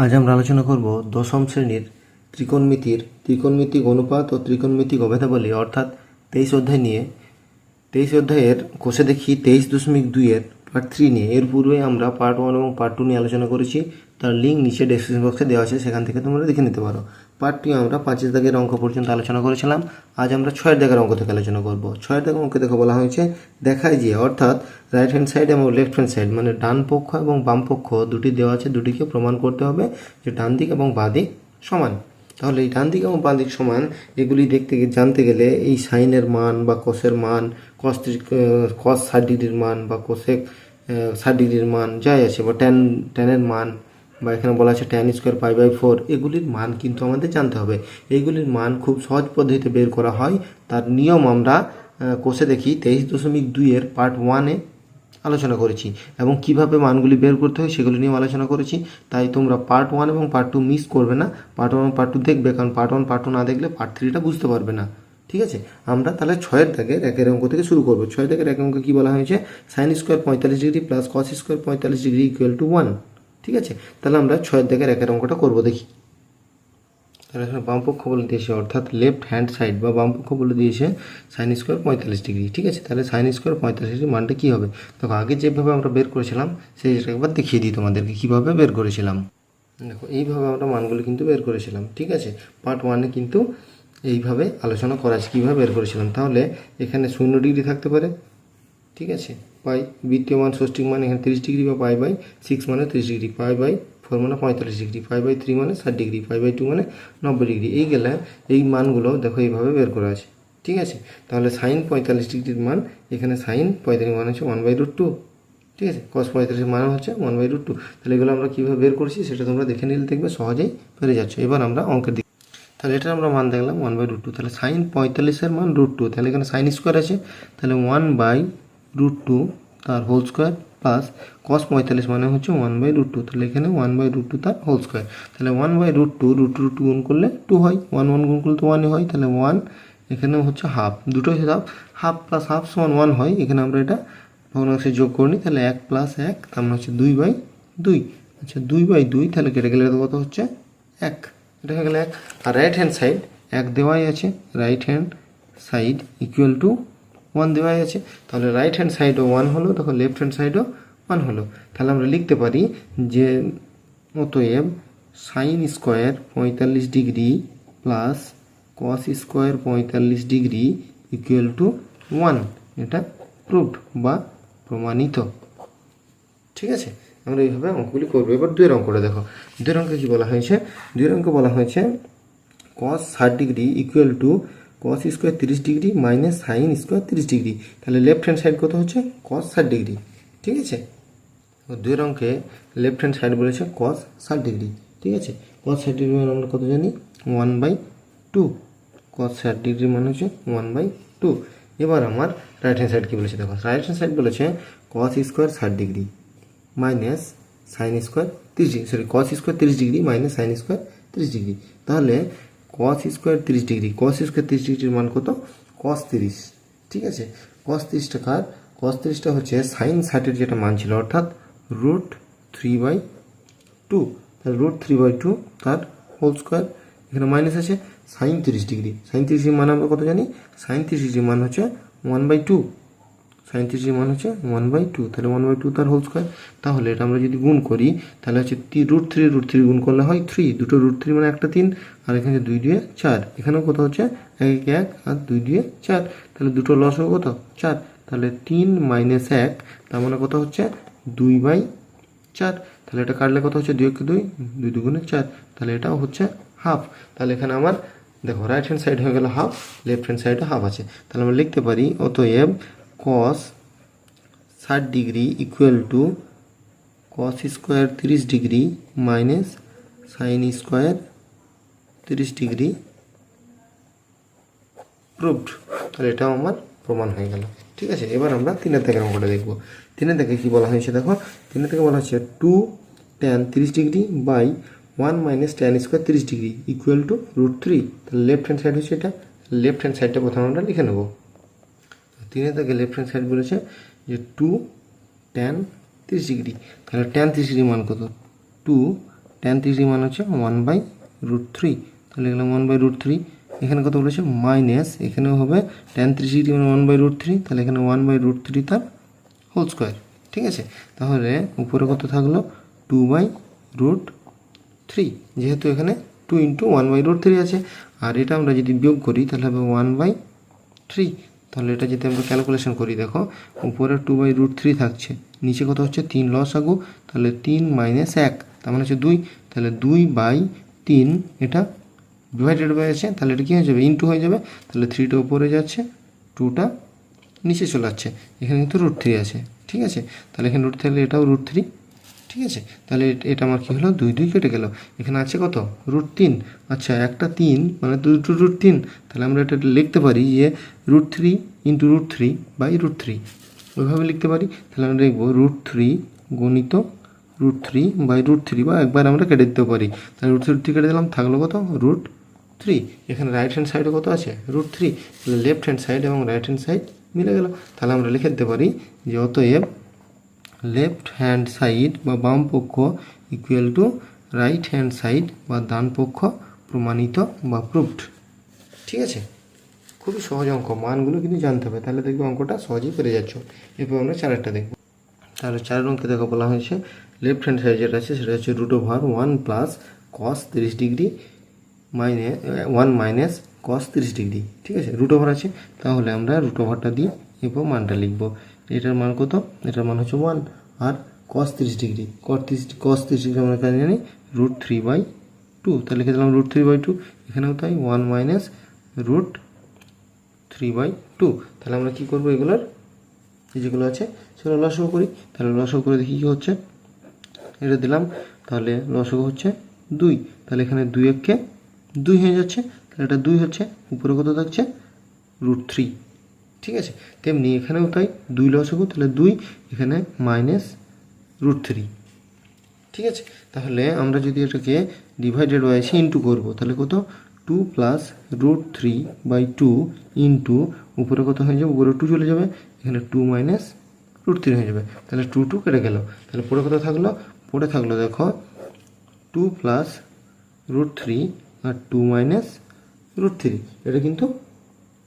আজ আমরা আলোচনা করব দশম শ্রেণীর ত্রিকোণমিতিক অনুপাত ও ত্রিকোণমিতিক অভেদাবলী অর্থাৎ 23 অধ্যায় নিয়ে। 23 অধ্যায়ের কোষে দেখি 23.2-এর পার্ট 3 নিয়ে। এর পূর্বে আমরা পার্ট 1 এবং পার্ট 2 নিয়ে আলোচনা করেছি, তার লিঙ্ক নিচে ডেসক্রিপশন বক্সে দেওয়া আছে, সেখান থেকে তোমরা দেখে নিতে পারো। পার্ট 2 আমরা 5 দাগের অঙ্ক পর্যন্ত আলোচনা করেছিলাম। আজ আমরা 6 দাগের অঙ্ক থেকে আলোচনা করব। 6 দাগের অঙ্ক দেখে বলা হয়েছে দেখায় যে, অর্থাৎ রাইট হ্যান্ড সাইড এবং লেফট হ্যান্ড সাইড মানে ডান পক্ষ এবং বাম পক্ষ দুটি দেওয়া আছে, দুটিকে প্রমাণ করতে হবে যে ডান দিক এবং বাঁ দিক সমান। তাহলে এই ডান দিক এবং বাঁ দিক সমান এগুলি জানতে গেলে এই সাইনের মান বা কোসের মান, কস 60 ডিগ্রির মান বা কোসেক 60 ডিগ্রির মান যাই আছে, বা ট্যানের মান, বা এখানে বলা আছে tan স্কোয়ার π/4, এগুলির মান কিন্তু আমাদের জানতে হবে। এইগুলির মান খুব সহজ পদ্ধতিতে বের করা হয়। তার নিয়ম আমরা কোষে দেখি 23.2-এর পার্ট 1-এ আলোচনা করেছি, এবং কিভাবে মানগুলি বের করতে হয় সেগুলি নিয়েও আলোচনা করেছি। তাই তোমরা পার্ট 1 এবং পার্ট 2 মিস করবে না, পার্ট 1 এবং পার্ট 2 দেখবে, কারণ পার্ট 1 পার্ট 2 না দেখলে পার্ট 3টা বুঝতে পারবে না। ঠিক আছে, আমরা তাহলে 6 দাগের একের অঙ্ক থেকে শুরু করবো। 6 দাগের একের অঙ্ক কী বলা হয়েছে? Sine square 45 degree plus cos square 45 degree equal two 1। ঠিক আছে, তাহলে আমরা 6 দাগের একের অঙ্কটা করবো, দেখি। তাহলে এখানে বামপক্ষ বলে দিয়েছে, অর্থাৎ লেফট হ্যান্ড সাইড বা বামপক্ষ বলে দিয়েছে সাইন স্কোয়ার 45 ডিগ্রি। ঠিক আছে, তাহলে সাইন স্কোয়ার 45 ডিগ্রি মানটা কী হবে? দেখো, আগে যেভাবে আমরা বের করেছিলাম সেইটা একবার দেখিয়ে দিই তোমাদেরকে কীভাবে বের করেছিলাম। দেখো, এইভাবে আমরা মানগুলো কিন্তু বের করেছিলাম। ঠিক আছে, পার্ট 1-এ কিন্তু এইভাবে আলোচনা করা আছে কীভাবে বের করেছিলাম। তাহলে এখানে 0 ডিগ্রি থাকতে পারে, ঠিক আছে, পাই বৃত্তীয় মান ষষ্ঠিক মান এখানে 30 ডিগ্রি, বা π/6 মানে 30 ডিগ্রি, π/4 মানে 45 ডিগ্রি, π/3 মানে 60 ডিগ্রি, π/2 মানে 90 ডিগ্রি। এই গেলে এই মানগুলো দেখো এইভাবে বের করা আছে। ঠিক আছে, তাহলে সাইন 45 ডিগ্রির মান, এখানে সাইন 45 মান হচ্ছে 1/√2। ঠিক আছে, কস 45 মান হচ্ছে 1/√2। তাহলে এগুলো আমরা কীভাবে বের করছি সেটা তোমরা দেখে নিলে দেখবে সহজেই পেরে যাচ্ছ। এবার আমরা অঙ্কের দিকে, তাহলে এটা আমরা মান দেখলাম 1/√2। তাহলে সাইন 45-এর মান √2, তাহলে এখানে সাইন স্কোয়ার আছে, তাহলে 1/√2 তার হোল স্কোয়ার, প্লাস কস 45 মানে হচ্ছে 1/√2, তাহলে এখানে 1/√2 তার হোল স্কোয়ার। তাহলে 1/√2 √2 গুণ করলে 2 হয়, 1 গুণ করলে তো 1 হয়, তাহলে 1 এখানে হচ্ছে হাফ, দুটোই হাফ প্লাস হাফ সমান 1 হয়। এখানে আমরা এটা ভগ্নাংশে যোগ করে নিই, তাহলে 1 + 1 তার মানে হচ্ছে 2/2। আচ্ছা, 2/2 তাহলে কেটে গেলে কত হচ্ছে 1, এটা হয়ে গেলে 1। আর রাইট হ্যান্ড সাইড 1 দেওয়াই আছে, right hand side equal to 1 দেওয়াই আছে, তাহলে রাইট হ্যান্ড সাইডও 1 হলো, তখন লেফট হ্যান্ড সাইডও 1 হলো। তাহলে আমরা লিখতে পারি যে অতএব sine square 45 degree plus cos square 45 degree equal two 1, এটা প্রুভড বা প্রমাণিত। ঠিক আছে, আমরা এইভাবে অঙ্কগুলি করবো। এবার 2-এর অঙ্কটা দেখো। 2-এর অঙ্কে কী বলা হয়েছে? 2-এর অঙ্কে বলা হয়েছে cos 60 degree equal to cos square 30 degree minus sine square 30 degree. তাহলে লেফট হ্যান্ড সাইড কত হচ্ছে? Cos 60 degree. ঠিক আছে, 2-এর অঙ্কে লেফট হ্যান্ড সাইড বলেছে কস 60 ডিগ্রি। ঠিক আছে, কস 60 ডিগ্রি মানে আমরা কত জানি? 1/2। কস 60 ডিগ্রি মানে হচ্ছে 1/2। এবার আমার রাইট হ্যান্ড সাইড কী বলেছে দেখো। রাইট হ্যান্ড সাইড বলেছে cos square 60 degree minus sine square 30 degree, sorry, cos square 30 degree minus sine square 30 degree. তাহলে cos square 30 degree, cos square 30 ডিগ্রির মান কত? কস 30। ঠিক আছে, কস 30টা কার? কস 30টা হচ্ছে সাইন 60-এর যেটা মান ছিল, অর্থাৎ √3/2। তাহলে √3/2 তার হোল স্কোয়ার, এখানে মাইনাস আছে সাইন 30 ডিগ্রি। সাইন 30 ডিগ্রির মান আমরা কত জানি? সাইন 30 ডিগ্রির মান হচ্ছে 1/2। সাইন 30 ডিগ্রির মান হচ্ছে 1/2, তাহলে 1/2 তার হোল স্কোয়ার। তাহলে এটা আমরা যদি গুণ করি তাহলে হচ্ছে √3 গুণ করলে হয় 3, দুটো √3 মানে একটা 3, আর এখানে 2 × 4, এখানেও কত হচ্ছে 1 × 1 আর 2 × 4, তাহলে দুটো লস হবে কত? 4। তাহলে 3 - 1 তার মানে কত হচ্ছে? 2/4। তাহলে এটা কাটলে কত হচ্ছে? 2 × 2, 2 × 2 = 4, তাহলে এটাও হচ্ছে হাফ। তাহলে এখানে আমার দেখো রাইট হ্যান্ড সাইড হয়ে গেল হাফ, লেফট হ্যান্ড সাইডে হাফ আছে। তাহলে আমরা লিখতে পারি অতএব cos 60 degree equal to cos square 30 degree minus sine square 30 degree proved. তাহলে এটাও আমার প্রমাণ হয়ে গেল। ঠিক আছে, এবার আমরা 3-এর দাগের অঙ্কটা দেখবো। 3-এর দাগে কী বলা হয়েছে দেখো। 3-এর দাগে বলা হচ্ছে 2 tan 30 degree by 1 - tan square 30 degree equal to √3। তাহলে লেফট হ্যান্ড সাইড হচ্ছে এটা, লেফট হ্যান্ড সাইডটা প্রথমে আমরা লিখে নেব। 3-এর দাগে লেফট হ্যান্ড সাইড বলেছে যে 2 tan 30 ডিগ্রি। তাহলে tan 30 ডিগ্রি মান কত? 2 tan 30 মান হচ্ছে 1/√3, তাহলে লিখলাম 1/√3। এখানে কত বলেছে মাইনাস, এখানেও হবে tan 30 মানে 1/√3, তাহলে এখানে 1/√3 তার হোল স্কোয়ার। ঠিক আছে, তাহলে উপরে কত থাকলো 2/√3, যেহেতু এখানে 2 × 1/√3 আছে, আর এটা আমরা যদি বিয়োগ করি তাহলে হবে 1/3। তাহলে এটা যদি আমরা ক্যালকুলেশন করি, দেখো উপরে 2/√3 থাকছে, নিচে কত হচ্ছে 3 লসাগু, তাহলে 3 - 1 তার মানে হচ্ছে 2, তাহলে 2/3 এটা ডিভাইডেড বাই আছে, তাহলে এটা কী হয়ে যাবে ইনটু হয়ে যাবে, তাহলে 3টা উপরে যাচ্ছে, 2টা নিচে চলে যাচ্ছে, এখানে কিন্তু √3 আছে। ঠিক আছে, তাহলে এখানে √3 থাকলে এটাও √3। ঠিক আছে, তাহলে এটা আমার কী হলো 2 2 কেটে গেল, এখানে আছে কত √3। আচ্ছা, একটা 3 মানে 2 √3, তাহলে আমরা এটা লিখতে পারি যে √3 × √3/√3, ওইভাবে লিখতে পারি। তাহলে আমরা লিখবো √3 গুণিত √3/√3, বা একবার আমরা কেটে দিতে পারি। তাহলে √3 কেটে দিলাম, থাকলো কত √3। এখানে রাইট হ্যান্ড সাইডে কত আছে √3, তাহলে লেফট হ্যান্ড সাইড এবং রাইট হ্যান্ড সাইড মিলে গেল। তাহলে আমরা লিখে দিতে পারি যে অতএব লেফট হ্যান্ড সাইড বা বাম পক্ষ equal to right hand side বা ডান পক্ষ প্রমাণিত বা প্রুভড। ঠিক আছে, খুবই সহজ অঙ্ক, মানগুলো কিন্তু জানতে হবে, তাহলে দেখবে অঙ্কটা সহজেই পেরে যাচ্ছ। এরপর আমরা 4টা দেখব। তাহলে 4 অঙ্কে দেখো বলা হয়েছে লেফট হ্যান্ড সাইড যেটা আছে সেটা হচ্ছে √1 + cos 30 degree minus 1 - cos 30 degree. ঠিক আছে, √ আছে, তাহলে আমরা √ দিই, এরপর মানটা লিখবো। এটার মান কত, এটার মান হচ্ছে 1, আর cos 30 ডিগ্রি, cos 30 ডিগ্রি আমরা কেন জানি √3/2, তাহলে লিখে দিলাম √3/2, এখানেও তাই 1 - √3/2। তাহলে আমরা কী করবো, এগুলোর যেগুলো আছে সেগুলো লসাগু করি। তাহলে লসাগু করে দেখি কী হচ্ছে, এটা দিলাম, তাহলে লসাগু হচ্ছে 2, তাহলে এখানে 2 × 1 = 2 হয়ে যাচ্ছে, তাহলে এটা 2 হচ্ছে, উপরে কত থাকছে √3। ঠিক আছে, তেমনি এখানেও তাই 2 লসাগু, তাহলে 2, এখানে -√3। ঠিক আছে, তাহলে আমরা যদি এটাকে ডিভাইডেড বাই ইন্টু করবো, তাহলে কত 2 + √3/2 ইন্টু উপরে কত হয়ে যাবে, উপরে 2 চলে যাবে, এখানে 2 - √3 হয়ে যাবে, তাহলে 2 2 কেটে গেল, তাহলে পরে কত থাকলো, পরে থাকলো দেখো 2 + √3 আর 2 - √3, এটা কিন্তু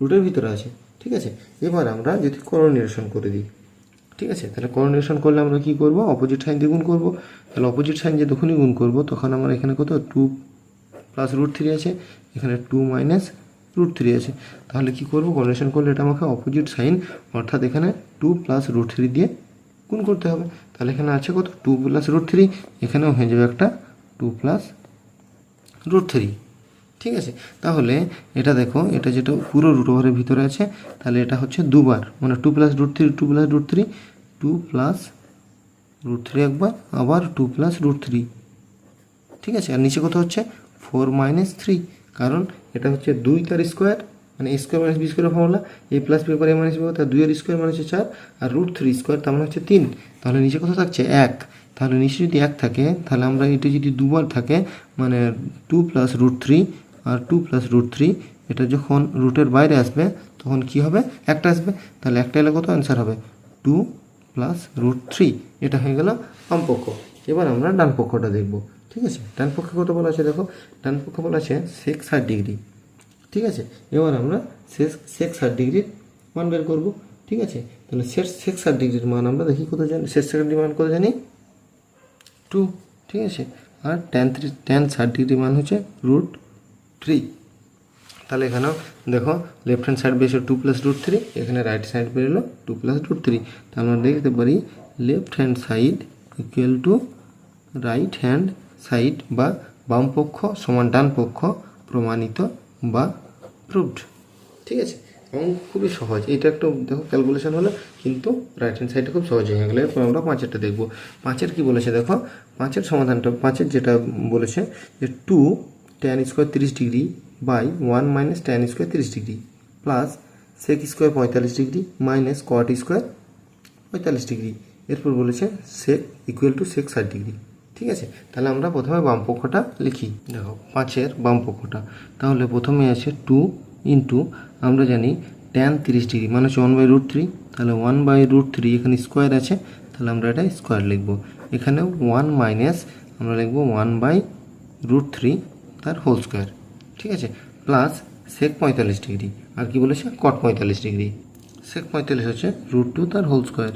রুটের ভিতরে আছে। ঠিক আছে, এবার আমরা যদি করোনিরেশন করে দিই, ঠিক আছে, তাহলে করোনিরেশন করলে আমরা কী করবো, অপোজিট সাইন দিয়ে গুণ করবো। তাহলে অপোজিট সাইন যে যখনই গুণ করবো তখন আমরা এখানে কত 2 + √3 আছে, এখানে 2 - √3 আছে, তাহলে কি করব, করোনিরেশন করলে এটা আমাকে অপোজিট সাইন অর্থাৎ এখানে 2 + √3 দিয়ে গুণ করতে হবে। তাহলে এখানে আছে কত 2 + √3, এখানেও হয়ে যাবে একটা 2 + √3। ঠিক আছে, তাহলে এটা দেখো, এটা যেটা পুরো √এর ভিতরে আছে, তাহলে এটা হচ্ছে দুবার, মানে 2 + √3 2 + √3 2 + √3 একবার, আবার 2 + √3। ঠিক আছে, আর নিচে কত হচ্ছে 4 - 3, কারণ এটা হচ্ছে 2 তার স্কোয়ার, মানে a² - b² formula, a + b = a - b, তার 2 এর স্কোয়ার মানে হচ্ছে 4, আর √3 স্কোয়ার তার মানে হচ্ছে 3, তাহলে নিচে কত থাকছে 1, তাহলে নিচে যদি 1 থাকে, তাহলে আমরা এটা যদি দুবার থাকে, মানে 2 + √3 আর 2 + √3, এটা যখন রুটের বাইরে আসবে তখন কি হবে, একটা আসবে, তাহলে একটা এলে কত অ্যান্সার হবে 2 + √3। এটা হয়ে গেল বাম পক্ষ। এবার আমরা ডান পক্ষটা দেখব। ঠিক আছে, ডান পক্ষে কত বলা আছে দেখো, ডান পক্ষে বলা আছে sec 60 ডিগ্রি। ঠিক আছে, এবার আমরা sec 60 ডিগ্রির মান বের করবো। ঠিক আছে, তাহলে sec 60 ডিগ্রির মান আমরা দেখি কত জানি, sec 60 ডিগ্রির মান কত জানি 2। ঠিক আছে, আর tan 60 ডিগ্রির মান হচ্ছে √3। তাহলে এখানেও দেখো লেফট হ্যান্ড সাইড বেরিয়েছে 2 + √3, এখানে রাইট সাইড বেরোলো 2 + √3, তাহলে আমরা দেখতে পারি left hand side equal to right hand side বা বাম পক্ষ সমান ডান পক্ষ প্রমাণিত বা প্রুভড। ঠিক আছে, এবং খুবই সহজ, এটা একটু দেখো ক্যালকুলেশন হলো, কিন্তু রাইট হ্যান্ড সাইডটা খুব সহজ হয়ে গেলো। এরপর আমরা 5এরটা দেখবো। 5এর কী বলেছে দেখো, 5এর সমাধানটা, 5এর যেটা বলেছে যে 2 tan² 30 degree by 1 - tan² 30 degree plus sec² 45 degree minus cot² 45 degree, এরপর বলেছে sec equal to sec 60 degree. ঠিক আছে, তাহলে আমরা প্রথমে বাম পক্ষটা লিখি। দেখো 5এর বাম পক্ষটা, তাহলে প্রথমে আছে 2 ইন্টু, আমরা জানি tan 30 ডিগ্রি মানে হচ্ছে 1/√3, তাহলে 1/√3 এখানে স্কোয়ার আছে, তাহলে আমরা এটা স্কোয়ার লিখব। এখানে 1 মাইনাস আমরা লিখব 1/√3 তার হোল স্কোয়ার, ঠিক আছে, প্লাস সেক 45 ডিগ্রি, আর কি বলেছে কট 45 ডিগ্রি। সেক 45 হচ্ছে √2 তার হোল স্কোয়ার,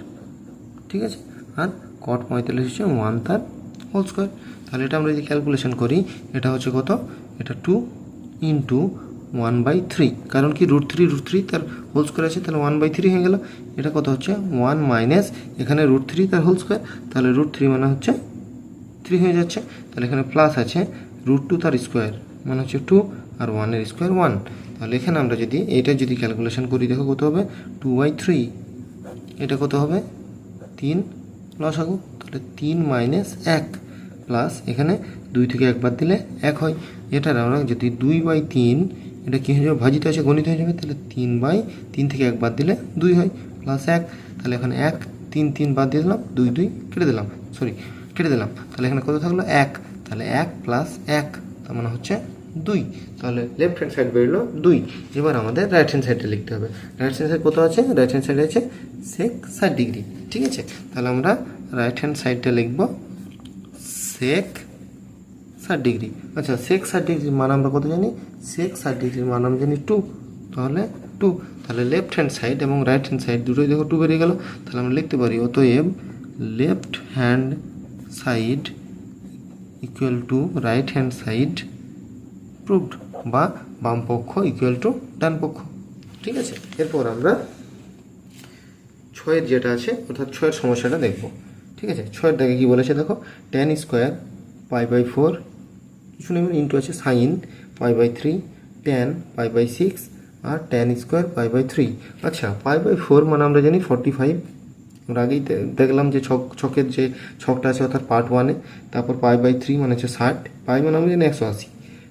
ঠিক আছে, আর কট 45 হচ্ছে 1 তার হোল স্কোয়ার। তাহলে এটা আমরা যদি ক্যালকুলেশন করি, এটা হচ্ছে কত, এটা 2 ইন্টু 1/3, কারণ কি √3 তার হোল স্কোয়ার আছে, তাহলে 1/3 হয়ে গেল। এটা কত হচ্ছে 1 মাইনাস এখানে √3 তার হোল স্কোয়ার, তাহলে √3 মানে হচ্ছে 3 হয়ে যাচ্ছে। তাহলে এখানে প্লাস আছে √2 তার স্কোয়ার মানে হচ্ছে 2, আর 1 এর স্কোয়ার 1। তাহলে এখানে আমরা যদি এটা যদি ক্যালকুলেশন করি, দেখো কত হবে 2/3, এটা কত হবে 3 লসাগু, তাহলে 3 মাইনাস 1 প্লাস এখানে 2 থেকে 1 বাদ দিলে 1 হয়। এটার আমরা যদি 2/3, এটা কী হয়ে যাবে, ভাজিত আছে গণিত হয়ে যাবে, তাহলে 3/3 থেকে 1 বাদ দিলে 2 হয়, প্লাস 1, তাহলে এখানে 1 3 বাদ দিয়ে দিলাম, 2 কেটে দিলাম, কেটে দিলাম, তাহলে এখানে কত থাকলো 1, তাহলে 1 প্লাস 1 তার মানে হচ্ছে 2। তাহলে লেফট হ্যান্ড সাইড বেরোলো 2। এবার আমাদের রাইট হ্যান্ড সাইডে লিখতে হবে। রাইট হ্যান্ড সাইড কত আছে, রাইট হ্যান্ড সাইডে আছে সেক 60 ডিগ্রি, ঠিক আছে। তাহলে আমরা রাইট হ্যান্ড সাইডটা লিখব সেক 60 ডিগ্রি। আচ্ছা, সেক 60 ডিগ্রির মান আমরা কত জানি, সেক 60 ডিগ্রির মান আমরা জানি 2, তাহলে 2। তাহলে লেফট হ্যান্ড সাইড এবং রাইট হ্যান্ড সাইড দুটোই দেখো 2 বেরিয়ে গেল। তাহলে আমরা লিখতে পারি অতএব left hand side equal to right hand side proved, বা বাম পক্ষ ইকুয়াল টু ডান পক্ষ, ঠিক আছে। এরপর আমরা 6 যেটা আছে অর্থাৎ 6 সমস্যাটা দেখব, ঠিক আছে। 6 দেখে কী বলেছে দেখো, tan স্কোয়ার π/4 কিছু নেবেন ইন্টু আছে সাইন π/3 tan π/6 আর tan স্কোয়ার π/3। আচ্ছা, π/4 মানে আমরা জানি 45, আমরা আগেই দেখলাম যে ছকের যে ছকটা আছে অর্থাৎ পার্ট 1-এ, তারপর π/3 মানে হচ্ছে 60, পাই মানে আমরা জানি 180,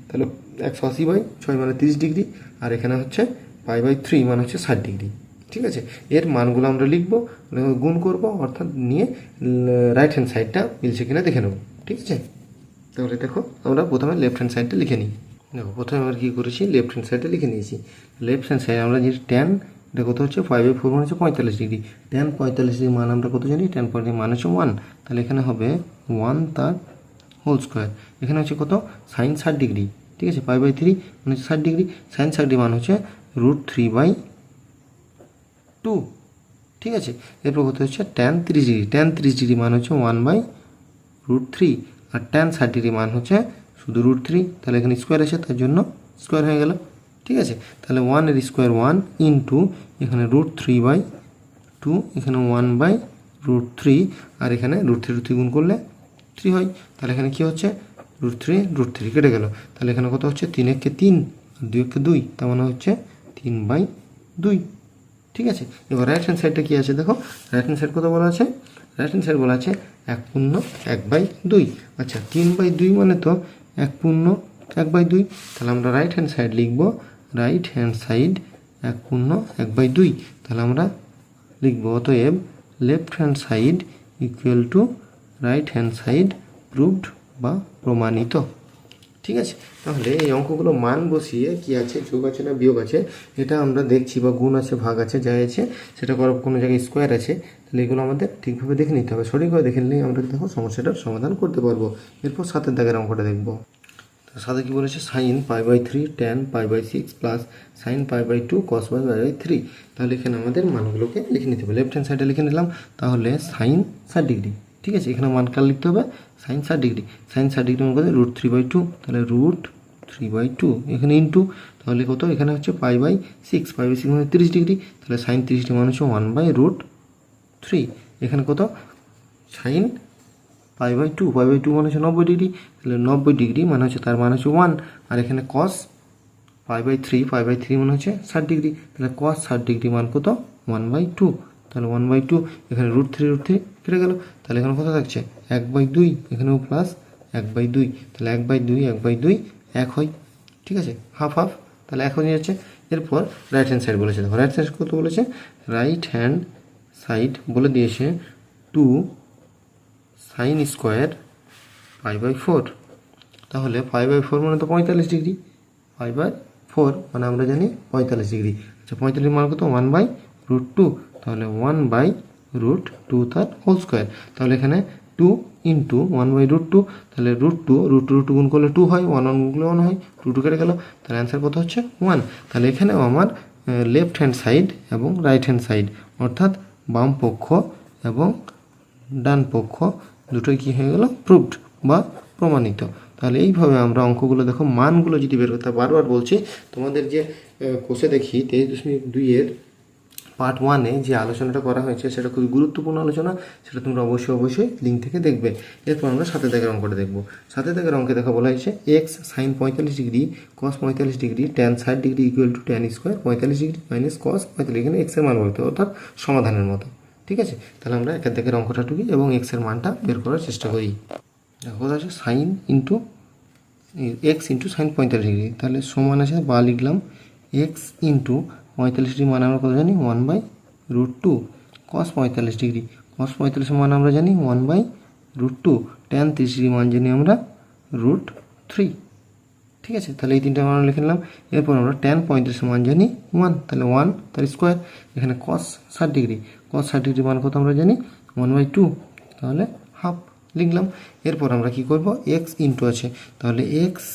তাহলে 180/6 মানে 30 ডিগ্রি, আর এখানে হচ্ছে π/3 মানে হচ্ছে 60 ডিগ্রি, ঠিক আছে। এর মানগুলো আমরা লিখব, গুণ করব, অর্থাৎ নিয়ে রাইট হ্যান্ড সাইডটা মিলছে কিনা দেখে নেব, ঠিক আছে। তাহলে দেখো আমরা প্রথমে লেফট হ্যান্ড সাইডটা লিখে নিই। দেখো প্রথমে আমরা কী করেছি, লেফট হ্যান্ড সাইডটা লিখে নিয়েছি। লেফট হ্যান্ড সাইড আমরা যে ট্যান, এটা কত হচ্ছে 5/4 মানে হচ্ছে 45 ডিগ্রি, ট্যান 45 ডিগ্রি মান আমরা কত জানি, ট্যান 45 মান হচ্ছে 1, তাহলে এখানে হবে 1 তার হোল স্কোয়ার। এখানে হচ্ছে কত, সাইন 60 ডিগ্রি, ঠিক আছে, π/3 মানে হচ্ছে 60 ডিগ্রি, সাইন 60 ডিগ্রি মান হচ্ছে √3/2, ঠিক আছে। এরপর কত হচ্ছে ট্যান 30 ডিগ্রি, ট্যান 30 ডিগ্রি মান হচ্ছে 1/√3, আর ট্যান 60 ডিগ্রি মান হচ্ছে শুধু √3, তাহলে এখানে স্কোয়ার আছে তার জন্য স্কোয়ার হয়ে গেল, ঠিক আছে। তাহলে 1 এর স্কোয়ার 1 ইন্টু এখানে √3/2, এখানে 1/√3, আর এখানে √3 গুণ করলে 3 হয়, তাহলে এখানে কী হচ্ছে √3 কেটে গেল, তাহলে এখানে কত হচ্ছে 3 একে 3 আর 2 একে 2, তার মানে হচ্ছে 3/2, ঠিক আছে। এবার রাইট হ্যান্ড সাইডটা কী আছে দেখো, রাইট হ্যান্ড সাইড কত বলা আছে, রাইট হ্যান্ড সাইড বলা আছে 1/1/2। আচ্ছা, 3/2 মানে তো 1/1/2, তাহলে আমরা রাইট হ্যান্ড সাইড লিখব, রাইট হ্যান্ড সাইড 1/1/2, তাহলে আমরা লিখব অতএব left hand side equal to right hand side proved বা প্রমাণিত, ঠিক আছে। তাহলে এই অঙ্কগুলো মান বসিয়ে কি আছে, যোগ আছে না বিয়োগ আছে, এটা আমরা দেখছি, বা গুণ আছে ভাগ আছে যাই আছে সেটা করার, কোনো জায়গায় স্কোয়ার আছে, তাহলে এগুলো আমাদের ঠিকভাবে দেখে নিতে হবে। সঠিকভাবে দেখে নিলেই আমরা দেখো সমস্যাটার সমাধান করতে পারবো। এরপর 7 দাগের অঙ্কটা দেখবো। সাথে কী বলেছে, সাইন π/3 ট্যান π/6 প্লাস সাইন π/2 কস π/3। তাহলে এখানে আমাদের মানগুলোকে লিখে নিতে হবে। লেফট হ্যান্ড সাইডে লিখে নিলাম, তাহলে সাইন 60 ডিগ্রি, ঠিক আছে, এখানে মানকাল লিখতে হবে সাইন 60 ডিগ্রি, সাইন 60 ডিগ্রি মানে √3/2, তাহলে √3/2 এখানে ইন্টু, তাহলে কত, এখানে হচ্ছে π/6, π/6 মানে 30 ডিগ্রি, তাহলে সাইন 30 ডিগ্রি মানে হচ্ছে 1/√3, এখানে কত সাইন π/2 মানে হচ্ছে 90 ডিগ্রি, তাহলে 90 ডিগ্রি মানে হচ্ছে তার মানে হচ্ছে 1, আর এখানে কস π/3 মানে হচ্ছে 60 ডিগ্রি, তাহলে কস 60 ডিগ্রি মান কত 1/2, তাহলে 1/2, এখানে √3 কেটে গেল, তাহলে এখানে কত থাকছে 1/2, এখানেও প্লাস 1/2, তাহলে 1/2 1 হয়, ঠিক আছে, হাফ হাফ, তাহলে 1 হয়ে যাচ্ছে। এরপর রাইট হ্যান্ড সাইড বলেছে, দেখো রাইট সাইড কত বলেছে, রাইট হ্যান্ড সাইড বলে দিয়েছে 2 সাইন স্কোয়ার π/4, তাহলে 5/4 মানে তো 45 ডিগ্রি, 5/4 মানে আমরা জানি 45 ডিগ্রি। আচ্ছা, 45 মান কত 1/√2, তাহলে 1/√2 তার হোল স্কোয়ার, তাহলে এখানে টু ইন্টু 1/√2, তাহলে √2 গুণ করলে 2 হয়, 1 গুণ করলে 1 হয়, 2 কেটে গেল, তাহলে অ্যান্সার কত হচ্ছে 1। তাহলে এখানেও আমার লেফট হ্যান্ড সাইড এবং রাইট হ্যান্ড সাইড অর্থাৎ বাম পক্ষ এবং ডান পক্ষ দুটোই কী হয়ে গেল, প্রুভড বা প্রমাণিত। তাহলে এইভাবে আমরা অঙ্কগুলো দেখো মানগুলো যদি বের করতে, বারবার বলছি তোমাদের যে কোষে দেখি 23.2 পার্ট 1-এ যে আলোচনাটা করা হয়েছে সেটা খুবই গুরুত্বপূর্ণ আলোচনা, সেটা তোমরা অবশ্যই লিঙ্ক থেকে দেখবে। এরপর আমরা 7 দাগের অঙ্কটা দেখবো। 7 দাগের অঙ্কে দেখা বলা হয়েছে x sine 45 degree cos 45 degree tan 60 degree equal to tan square 45 degree minus cos 45, এখানে এক্সের মান বলতে অর্থাৎ সমাধানের মতো। ঠিক আছে, তাহলে আমরা একের দাগের অঙ্কটা টুকি এবং এক্সের মানটা বের করার চেষ্টা করি। দেখো আছে sign into x into sign 45 degree, তাহলে সমান আছে বা লিখলাম এক্স ইন্টু 45 ডিগ্রি মান আমরা কত জানি 1/√2, কস 45 ডিগ্রি কস 45 মান আমরা জানি 1/√2, ট্যান 30 ডিগ্রি মান জানি আমরা √3। ঠিক আছে, তাহলে এই তিনটা মান লিখে নিলাম। এরপর আমরা ট্যান 35 মান জানি 1, তাহলে 1 তার স্কোয়ার, এখানে কস 60 ডিগ্রি কস 60 ডিগ্রি মান কত আমরা জানি 1/2, তাহলে হাফ লিখলাম। এরপর আমরা কি করব, এক্স ইন্টু আছে, তাহলে এক্স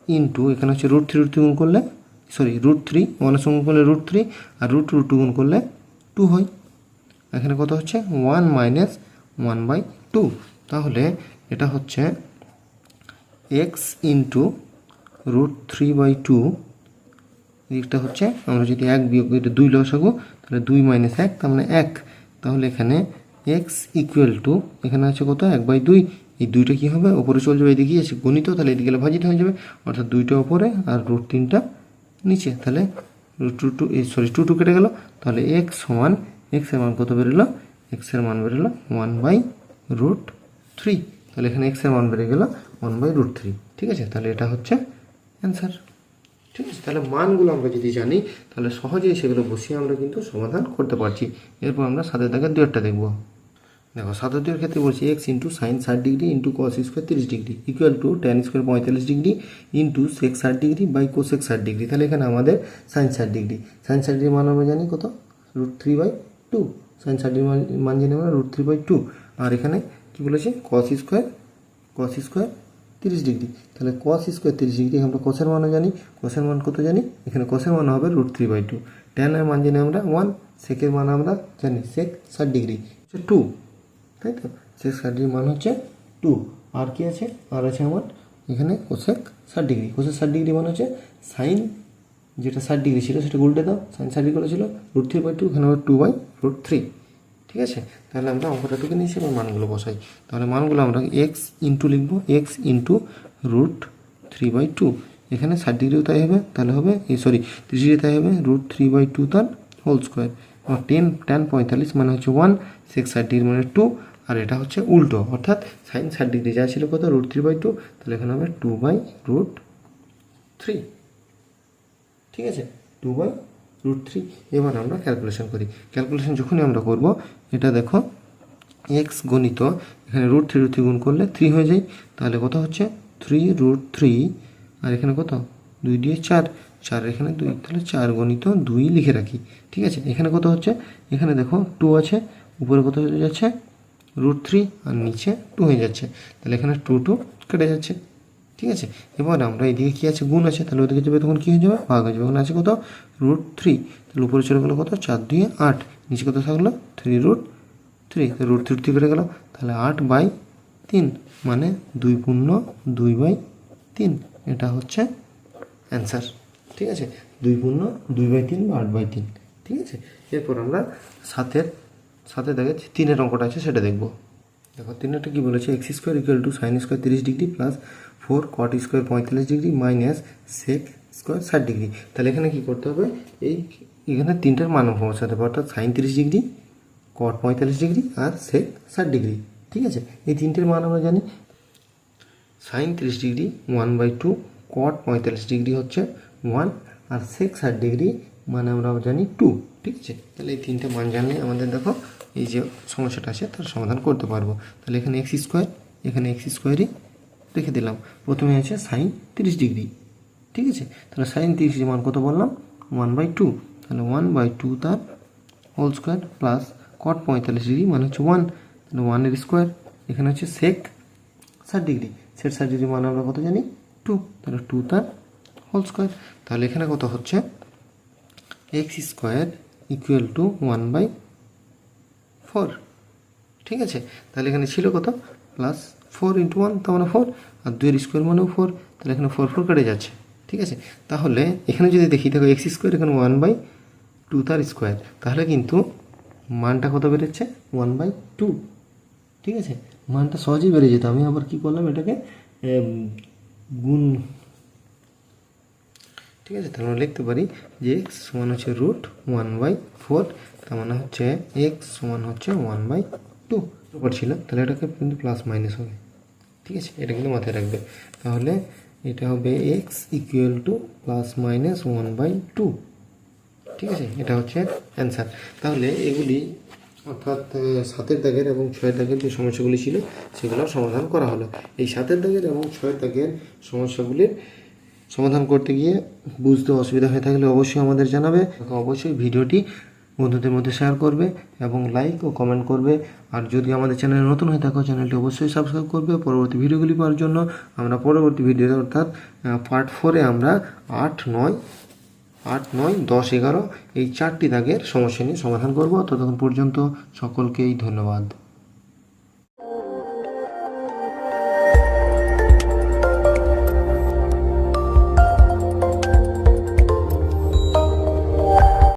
ইন্টু এখানে হচ্ছে √3 গুণ করলে √3 1 সঙ্গে গুণ করলে √3 আর √2 গুণ করলে 2 হয়, এখানে কত হচ্ছে 1 মাইনাস 1/2, তাহলে এটা হচ্ছে এক্স ইন্টু √3/2, দিকটা হচ্ছে আমরা যদি 1 বিয়োগ এটা 2 লসাগু, তাহলে 2 মাইনাস 1 তার মানে 1, তাহলে এখানে এক্স ইকুয়াল টু এখানে আছে কত 1/2, এই 2টা কী হবে ওপরে চলে যাবে, এদিকে আছে গণিত, তাহলে এদিকে গেলে ভাজিত হয়ে যাবে, অর্থাৎ 2টা ওপরে আর √3টা নিচে, তাহলে √2 কেটে গেল, তাহলে এক্স সমান এক্সের মান কত বেরোলো, এক্সের মান বেরোলো 1/√3, তাহলে এখানে এক্সের মান বেড়ে গেল 1/√3। ঠিক আছে, তাহলে এটা হচ্ছে অ্যান্সার। ঠিক আছে, তাহলে মানগুলো আমরা যদি জানি তাহলে সহজেই সেগুলো বসিয়ে আমরা কিন্তু সমাধান করতে পারছি। এরপর আমরা 7 দাগের 2টা দেখবো। দেখো 7 2-এর ক্ষেত্রে বলছি x into sine 60 degree into cos square 30 degree equal to tan square 45 degree into sec 60 degree by cosec 60 degree, তাহলে এখানে আমাদের সাইন 60 ডিগ্রি মান আমরা জানি কত √3/2, সাইন 60 মান জানি আমরা √3/2, আর এখানে কি বলেছে কস স্কোয়ার 30 ডিগ্রি, তাহলে কস স্কোয়ার 30 ডিগ্রি আমরা কসের মানও জানি, কসের মান কত জানি, এখানে কসের মান হবে √3/2, ট্যানের মান জানি আমরা 1, সেকের মান আমরা জানি সেক 60 ডিগ্রি হচ্ছে 2, তাই তো, সেক 60 ডিগ্রি মান হচ্ছে 2, আর কি আছে, আর আছে আমার এখানে কোসেক 60 ডিগ্রি, কোসেক 60 ডিগ্রি মান হচ্ছে সাইন যেটা 60 ডিগ্রি ছিল সেটা উল্টে দাও, সাইন 60 ডিগ্রি ছিল √3/2, এখানে হবে 2/√3। ঠিক আছে, তাহলে আমরা অঙ্কটা টুকে নিয়েছি এবং মানগুলো বসাই, তাহলে মানগুলো আমরা এক্স ইন্টু লিখবো এক্স ইন্টু √3/2, এখানে 60 ডিগ্রিও তাই হবে, তাহলে হবে 30 ডিগ্রি তাই হবে √3/2 তার হোল স্কোয়ার, এবং ট্যান 45 মানে হচ্ছে 1, সেক 60 ডিগ্রি মানে 2, আর এটা হচ্ছে উল্টো অর্থাৎ সাইন 60 ডিগ্রি যা ছিল কত √3/2, তাহলে এখানে হবে 2/√3। ঠিক আছে, 2/√3। এবার আমরা ক্যালকুলেশন করি, ক্যালকুলেশন যখনই আমরা করব, এটা দেখো এক্স গণিত এখানে √3 গুণ করলে 3 হয়ে যায়, তাহলে কত হচ্ছে 3√3, আর এখানে কত 2 দিয়ে 4, এখানে 2, তাহলে 4 গণিত 2 লিখে রাখি। ঠিক আছে, এখানে কত হচ্ছে, এখানে দেখো 2 আছে, উপরে কত হয়ে যাচ্ছে √3 আর নিচে 2 হয়ে যাচ্ছে, তাহলে এখানে 2 কেটে যাচ্ছে। ঠিক আছে, এবার আমরা এদিকে কী আছে গুণ আছে, তাহলে ওদিকে যাবে তখন কী হয়ে যাবে ভাগ হয়ে যাবে, ওখানে আছে কত √3, তাহলে উপরে চলে গেলো কত 4 2 8, নিচে কত থাকলো 3√3, √3 কেটে গেল, তাহলে 8/3 মানে 2/2/3, এটা হচ্ছে অ্যান্সার। ঠিক আছে, 2/2/3 বা 8/3। ঠিক আছে, এরপর আমরা সাথে দেখে 3-এর অঙ্কটা আছে সেটা দেখবো। দেখো 3-এরটা কী বলেছে, x square equal to sine square 30 degree plus 4 cot square 45 degree minus sec square 60 degree, তাহলে এখানে কী করতে হবে, এখানে 3টার মান বসাতে হবে, অর্থাৎ সাইন 30 ডিগ্রি কট 45 ডিগ্রি আর সেক 60 ডিগ্রি। ঠিক আছে, এই 3টের মান আমরা জানি, সাইন 30 ডিগ্রি 1/2, কট 45 ডিগ্রি হচ্ছে 1, আর সেক 60 ডিগ্রি মানে আমরা জানি 2। ঠিক আছে, তাহলে এই 3টে মান জানলে আমাদের দেখো এই যে সমস্যাটা আছে তার সমাধান করতে পারবো। তাহলে এখানে এক্স স্কোয়ার, এখানে এক্স স্কোয়ারই রেখে দিলাম, প্রথমে আছে সাইন 30 ডিগ্রি। ঠিক আছে, তাহলে সাইন 30 ডিগ্রি মান কত বললাম 1/2, তাহলে 1/2 তার whole square plus cot 45 degree মানে হচ্ছে 1, তাহলে 1-এর স্কোয়ার এখানে হচ্ছে সেক 60 ডিগ্রি, সেক 60 ডিগ্রি মানে আমরা কত জানি 2, তাহলে 2 তার হোল স্কোয়ার। তাহলে এখানে কত হচ্ছে এক্স স্কোয়ার ইকুয়াল টু 1/4। ঠিক আছে, তাহলে এখানে ছিল কত প্লাস 4 × 1 তার মানে 4, আর 2 স্কোয়ার মানেও 4, তাহলে এখানে 4 4 কেটে যাচ্ছে। ঠিক আছে, তাহলে এখানে যদি দেখি দেখো এক্স স্কোয়ার এখানে 1/2 তার স্কোয়ার, তাহলে কিন্তু মানটা কত বেরোচ্ছে 1/2। ঠিক আছে, মানটা সহজেই বেড়ে যেত। আমি আবার কি করলাম এটাকে গুণ। ঠিক আছে, তার মানে লিখতে পারি যে এক্স সমান হচ্ছে √1/4, তার মানে হচ্ছে এক্স সমান হচ্ছে 1/2 ছিল, তাহলে এটাকে কিন্তু প্লাস মাইনাস হবে। ঠিক আছে, এটা কিন্তু মাথায় রাখবে। তাহলে এটা হবে x equal to plus minus 1/2। ঠিক আছে, এটা হচ্ছে অ্যান্সার। তাহলে এগুলি অর্থাৎ 7 দাগের এবং 6 দাগের যে সমস্যাগুলি ছিল সেগুলো সমাধান করা হলো। এই 7 দাগের এবং 6 দাগের সমস্যাগুলির সমাধান করতে গিয়ে বুঝতে অসুবিধা হয়ে থাকলে অবশ্যই আমাদের জানাবে। অবশ্যই ভিডিওটি বন্ধুদের মধ্যে শেয়ার করবে এবং লাইক ও কমেন্ট করবে। আর যদি আমাদের চ্যানেলে নতুন হয়ে থাকো চ্যানেলটি অবশ্যই সাবস্ক্রাইব করবে পরবর্তী ভিডিওগুলি পাওয়ার জন্য। আমরা পরবর্তী ভিডিওতে অর্থাৎ পার্ট 4-এ আমরা 8, 9, 10, 11 এই 4টি দাগের সমস্যা নিয়ে সমাধান করব। ততক্ষণ পর্যন্ত সকলকেই ধন্যবাদ।